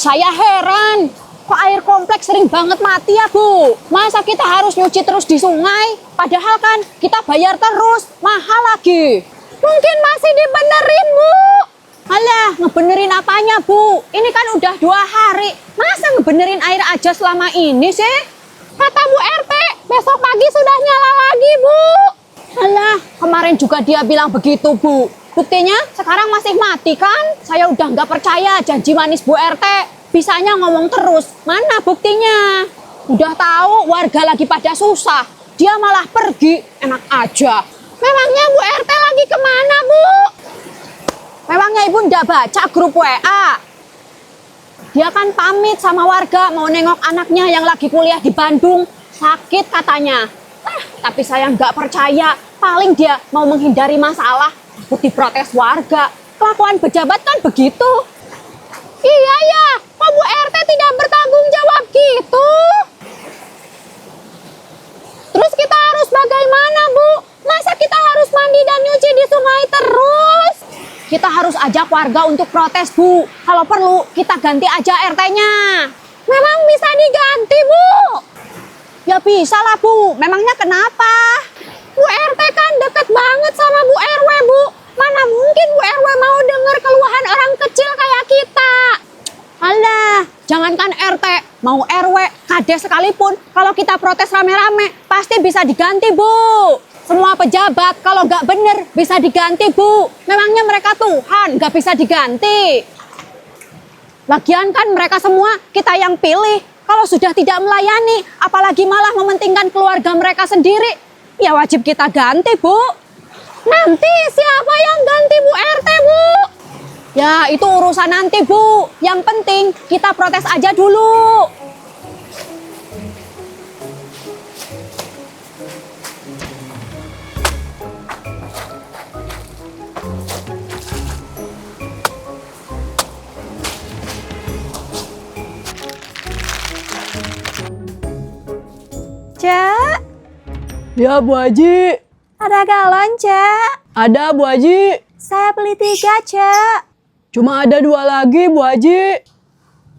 Saya heran, kok air kompleks sering banget mati ya Bu? Masa kita harus nyuci terus di sungai? Padahal kan kita bayar terus, mahal lagi. Mungkin masih dibenerin Bu. Alah, ngebenerin apanya Bu? Ini kan udah 2 hari. Masa ngebenerin air aja selama ini sih? Kata Bu RT, besok pagi sudah nyala lagi Bu. Alah, kemarin juga dia bilang begitu Bu. Buktinya sekarang masih mati kan? Saya udah nggak percaya janji manis Bu RT. Bisanya ngomong terus. Mana buktinya? Udah tahu warga lagi pada susah. Dia malah pergi. Enak aja. Memangnya Bu RT lagi kemana Bu? Memangnya Ibu nggak baca grup WA? Dia kan pamit sama warga mau nengok anaknya yang lagi kuliah di Bandung. Sakit katanya. Tapi saya nggak percaya. Paling dia mau menghindari masalah. Takut diprotes warga. Kelakuan pejabat kan begitu. Iya ya, kok Bu RT tidak bertanggung jawab gitu? Terus kita harus bagaimana Bu? Masa kita harus mandi dan nyuci di sungai terus? Kita harus ajak warga untuk protes Bu. Kalau perlu kita ganti aja RT-nya. Memang bisa diganti Bu? Ya bisa lah Bu, memangnya kenapa? Bu RT kan deket banget sama Bu RW Bu. Mana mungkin Bu RW mau dengar keluhan orang kecil kayak kita. Alah, jangankan RT, mau RW, kades sekalipun, kalau kita protes rame-rame, pasti bisa diganti Bu. Semua pejabat kalau nggak bener bisa diganti Bu. Memangnya mereka Tuhan nggak bisa diganti. Lagian kan mereka semua kita yang pilih. Kalau sudah tidak melayani, apalagi malah mementingkan keluarga mereka sendiri, ya wajib kita ganti Bu. Nanti siapa yang ganti Bu RT Bu? Ya itu urusan nanti Bu. Yang penting kita protes aja dulu. Cek, Ya Bu Haji. ada galon Cek. Ada Bu Haji. Saya beli 3 Cek. Cuma ada 2 lagi Bu Haji.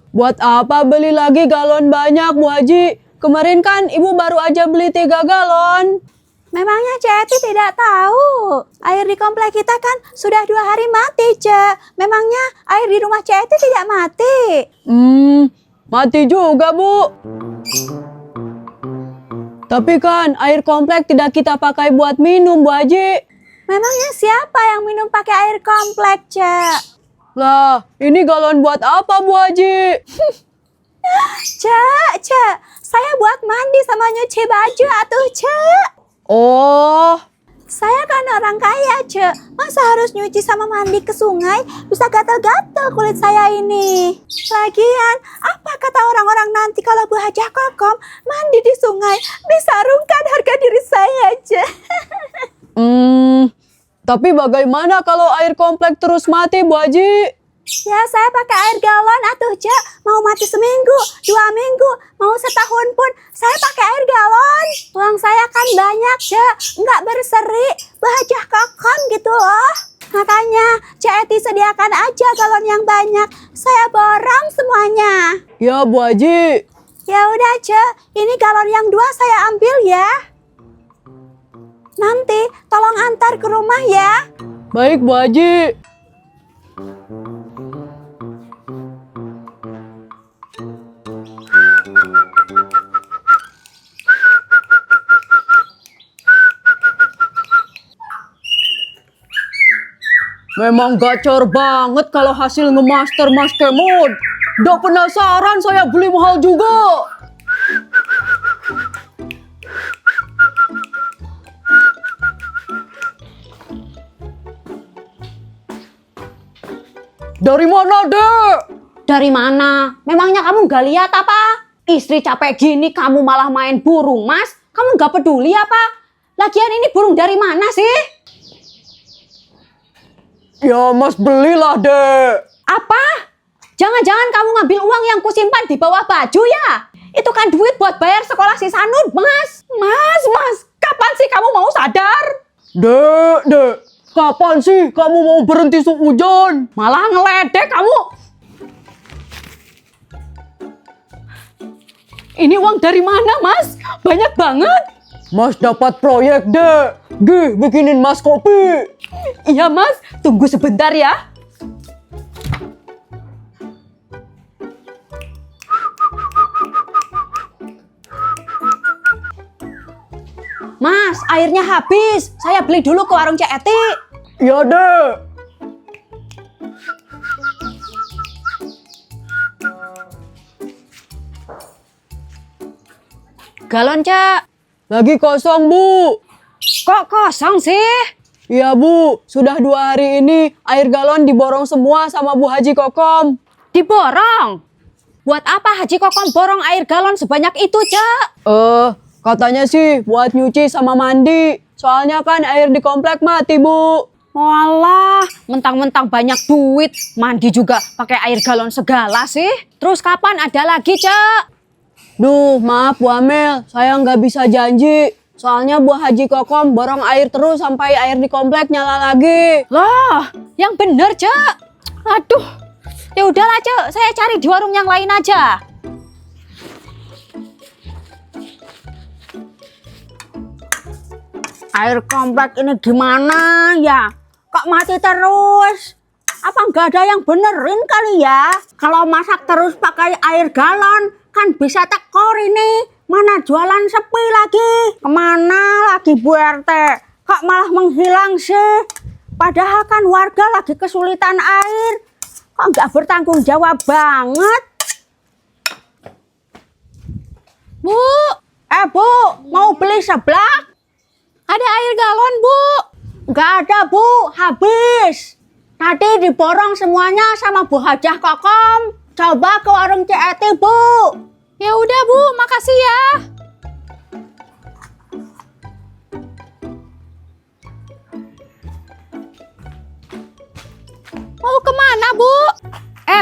Buat apa beli lagi galon banyak Bu Haji? Kemarin kan Ibu baru aja beli 3 galon. Memangnya Cek Eti tidak tahu. Air di komplek kita kan sudah 2 hari mati Cek. Memangnya air di rumah Cek Eti tidak mati? Mati juga Bu. Tapi kan air komplek tidak kita pakai buat minum Bu Haji. Memangnya siapa yang minum pakai air komplek Cek? Lah, ini galon buat apa Bu Haji? Cek, saya buat mandi sama nyuci baju atuh Cek. Oh, Saya kan orang kaya Cek. Masa harus nyuci sama mandi ke sungai? Bisa gatal-gatal kulit saya ini. Lagian, apa kata orang-orang nanti kalau Bu Hajah Kokom mandi di sungai? Bisa rungkan harga diri saya Cek. tapi bagaimana kalau air komplek terus mati Bu Haji? Ya saya pakai air galon atuh Cek. Mau mati seminggu, 2 minggu, mau setahun pun saya pakai air galon. Uang saya kan banyak Cek, nggak berseri. Bahajah Kokom gitu loh. Makanya Cek Eti sediakan aja galon yang banyak. Saya borong semuanya. Ya Bu Haji. Ya udah Cek, ini galon yang 2 saya ambil ya. Nanti tolong antar ke rumah ya. Baik Bu Haji. Memang gacor banget kalau hasil ngemaster Mas Kemod. Udah penasaran saya beli mahal juga. Dari mana, Dek? Dari mana? Memangnya kamu gak lihat apa? Istri capek gini kamu malah main burung Mas. Kamu gak peduli apa? Lagian ini burung dari mana sih? Ya Mas belilah, Dek. Apa? Jangan-jangan kamu ngambil uang yang kusimpan di bawah baju ya? Itu kan duit buat bayar sekolah si Sanud, Mas. Mas, kapan sih kamu mau sadar? Dek. Kapan sih kamu mau berhenti sehujan? Malah ngeledek kamu. Ini uang dari mana, Mas? Banyak banget. Mas dapat proyek deh. Gih, bikinin Mas kopi. Iya, Mas. Tunggu sebentar ya. Mas, airnya habis. Saya beli dulu ke warung Cek Eti. Iya deh. Galon, Cak. Lagi kosong, Bu. Kok kosong sih? Iya, Bu. Sudah 2 hari ini air galon diborong semua sama Bu Haji Kokom. Diborong? Buat apa Haji Kokom borong air galon sebanyak itu, Cak? Katanya sih buat nyuci sama mandi. Soalnya kan air di komplek mati, Bu. Walah, mentang-mentang banyak duit, mandi juga pakai air galon segala sih. Terus kapan ada lagi, Cak? Duh, maaf Bu Amel, saya nggak bisa janji. Soalnya Bu Haji Kokom borong air terus sampai air di komplek nyala lagi. Loh, yang bener, Cak. Aduh, ya udahlah, Cak. Saya cari di warung yang lain aja. Air komplek ini gimana ya? Kok mati terus? Apa nggak ada yang benerin kali ya? Kalau masak terus pakai air galon, kan bisa tekor ini. Mana jualan sepi lagi? Kemana lagi Bu RT? Kok malah menghilang sih? Padahal kan warga lagi kesulitan air. Kok nggak bertanggung jawab banget? Bu, Bu, mau beli seblak? Ada air galon, Bu. Nggak ada, Bu. Habis. Tadi diborong semuanya sama Bu Hajah Kokom. Coba ke warung Cek Eti, Bu. Ya udah, Bu. Makasih ya. Mau kemana, Bu?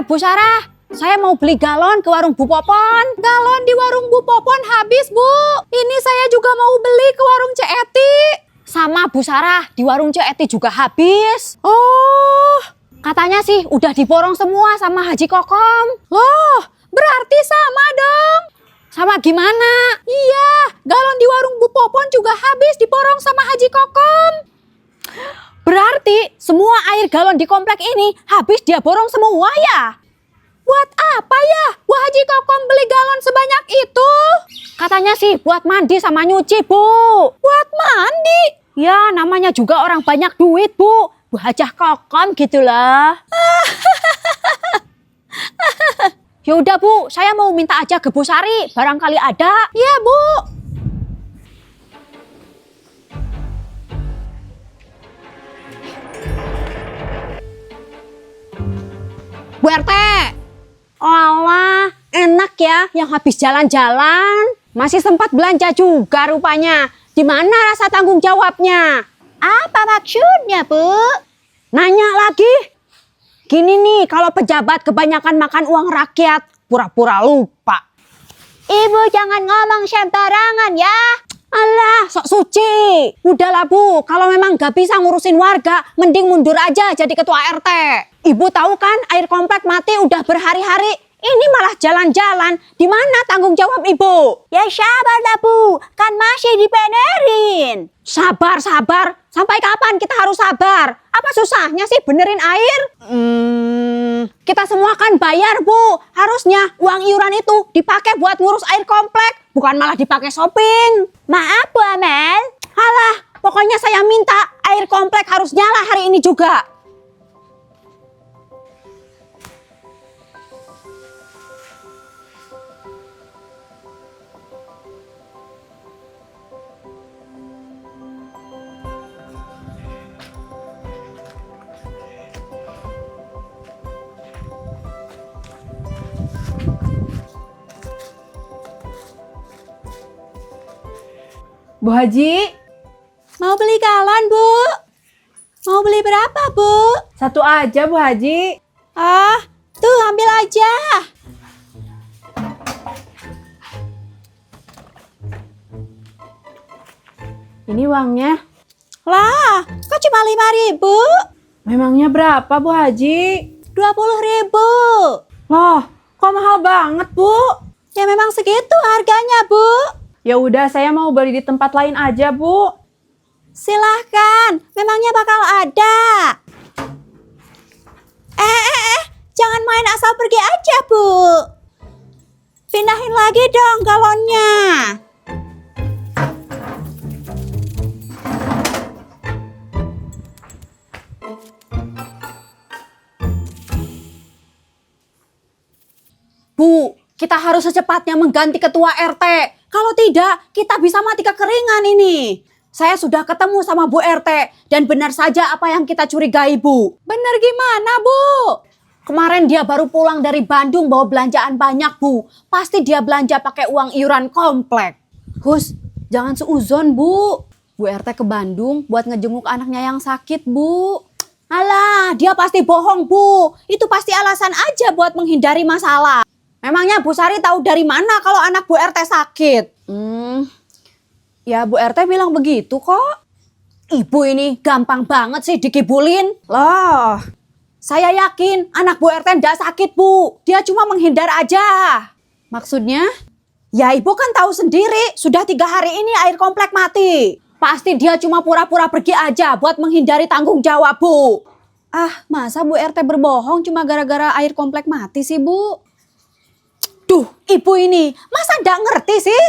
Bu Sarah. Saya mau beli galon ke warung Bu Popon. Galon di warung Bu Popon habis, Bu. Ini saya juga mau beli ke warung Cek Eti. Sama Bu Sarah, di warung Cek Eti juga habis. Oh, katanya sih udah diborong semua sama Haji Kokom. Loh, berarti sama dong. Sama gimana? Iya, galon di warung Bu Popon juga habis diborong sama Haji Kokom. Berarti semua air galon di komplek ini habis dia borong semua ya? Buat apa ya Bu Haji Kokom beli galon sebanyak itu? Katanya sih buat mandi sama nyuci, Bu. Buat mandi? Ya, namanya juga orang banyak duit, Bu. Bu Hajah Kokom gitulah. Ya udah, Bu, saya mau minta aja ke Bu Sari, barangkali ada. Iya, Bu. Bu RT. Alah, enak ya yang habis jalan-jalan. Masih sempat belanja juga rupanya. Di mana rasa tanggung jawabnya? Apa maksudnya, Bu? Nanya lagi. Gini nih, kalau pejabat kebanyakan makan uang rakyat, pura-pura lupa. Ibu jangan ngomong sembarangan ya. Alah, sok suci. Udahlah, Bu, kalau memang gak bisa ngurusin warga, mending mundur aja jadi ketua RT. Ibu tahu kan air komplek mati udah berhari-hari. Ini malah jalan-jalan. Di mana tanggung jawab Ibu? Ya sabarlah, Bu. Kan masih dibenerin. Sabar. Sampai kapan kita harus sabar? Apa susahnya sih benerin air? Kita semua kan bayar, Bu. Harusnya uang iuran itu dipakai buat ngurus air komplek. Bukan malah dipakai shopping. Maaf, Bu Amel. Halah, pokoknya saya minta air komplek harus nyala hari ini juga. Bu Haji, Mau beli galon, Bu? Mau beli berapa, Bu? 1 aja Bu Haji. Ah, tuh ambil aja. Ini uangnya. Lah, kok cuma 5.000? Memangnya berapa Bu Haji? 20.000. Loh, kok mahal banget Bu? Ya memang segitu harganya, Bu. Ya udah, saya mau beli di tempat lain aja, Bu. Silahkan, memangnya bakal ada. Jangan main asal pergi aja, Bu. Pindahin lagi dong galonnya. Bu, kita harus secepatnya mengganti ketua RT. Kalau tidak, kita bisa mati kekeringan ini. Saya sudah ketemu sama Bu RT dan benar saja apa yang kita curigai, Bu. Benar gimana, Bu? Kemarin dia baru pulang dari Bandung bawa belanjaan banyak, Bu. Pasti dia belanja pakai uang iuran komplek. Hus, jangan seuzon, Bu. Bu RT ke Bandung buat ngejenguk anaknya yang sakit, Bu. Alah, dia pasti bohong, Bu. Itu pasti alasan aja buat menghindari masalah. Memangnya Bu Sari tahu dari mana kalau anak Bu RT sakit? Ya Bu RT bilang begitu kok. Ibu ini gampang banget sih dikibulin. Loh, saya yakin anak Bu RT ndak sakit, Bu. Dia cuma menghindar aja. Maksudnya? Ya ibu kan tahu sendiri, sudah 3 hari ini air komplek mati. Pasti dia cuma pura-pura pergi aja buat menghindari tanggung jawab, Bu. Ah, masa Bu RT berbohong cuma gara-gara air komplek mati sih, Bu? Duh, ibu ini masa ndak ngerti sih?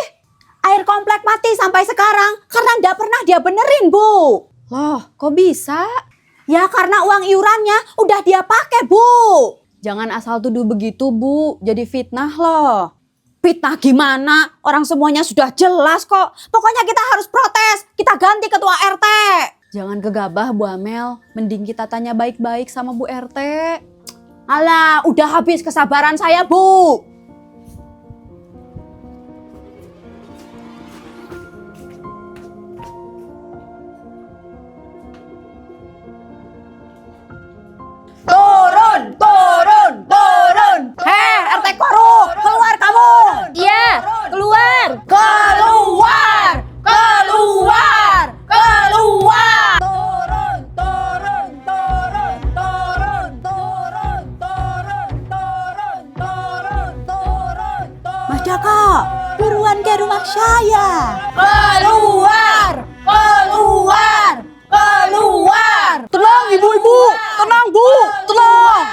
Air komplek mati sampai sekarang karena ndak pernah dia benerin, Bu. Loh, kok bisa? Ya karena uang iurannya udah dia pakai, Bu. Jangan asal tuduh begitu, Bu. Jadi fitnah loh. Fitnah gimana? Orang semuanya sudah jelas kok. Pokoknya kita harus protes. Kita ganti ketua RT. Jangan gegabah, Bu Amel. Mending kita tanya baik-baik sama Bu RT. Alah, udah habis kesabaran saya, Bu. Turun. Hei, RT korup, keluar kamu. Iya, keluar. Keluar. Mas Joko, buruan ke rumah saya. Keluar. Tenang ibu-ibu, tenang Bu, tenang.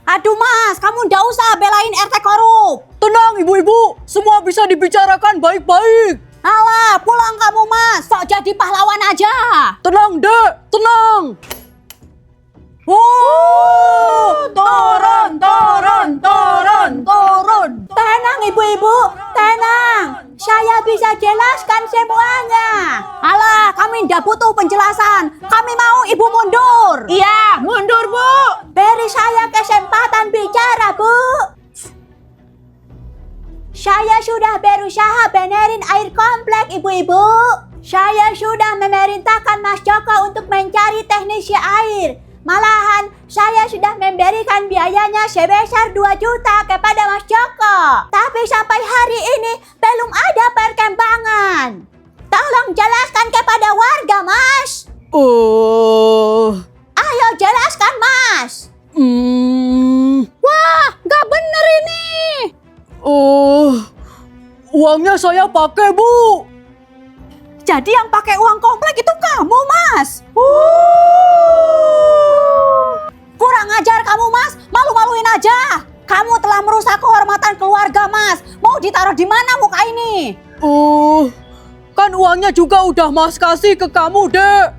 Aduh Mas, kamu ndak usah belain RT korup. Tenang ibu-ibu, semua bisa dibicarakan baik-baik. Alah, pulang kamu Mas, sok jadi pahlawan aja. Tenang dek, tenang. Turun. Tenang ibu-ibu, tenang. Saya bisa jelaskan semuanya. Alah, kami ndak butuh penjelasan. Kami mau ibu mundur. Iya, mundur Bu. Beri saya kesempatan bicara, Bu. Saya sudah berusaha benerin air komplek, ibu-ibu. Saya sudah memerintahkan Mas Joko untuk mencari teknisi air. Malahan, saya sudah memberikan biayanya sebesar 2 juta kepada Mas Joko. Tapi sampai hari ini belum ada perkembangan. Tolong jelaskan kepada warga, Mas. Ayo jelaskan, Mas. Wah, nggak bener ini. Uangnya saya pakai, Bu. Jadi yang pakai uang komplek itu kamu, Mas. Kurang ajar kamu, Mas. Malu-maluin aja. Kamu telah merusak kehormatan keluarga, Mas. Mau ditaruh di mana muka ini? Kan uangnya juga udah Mas kasih ke kamu, Dek.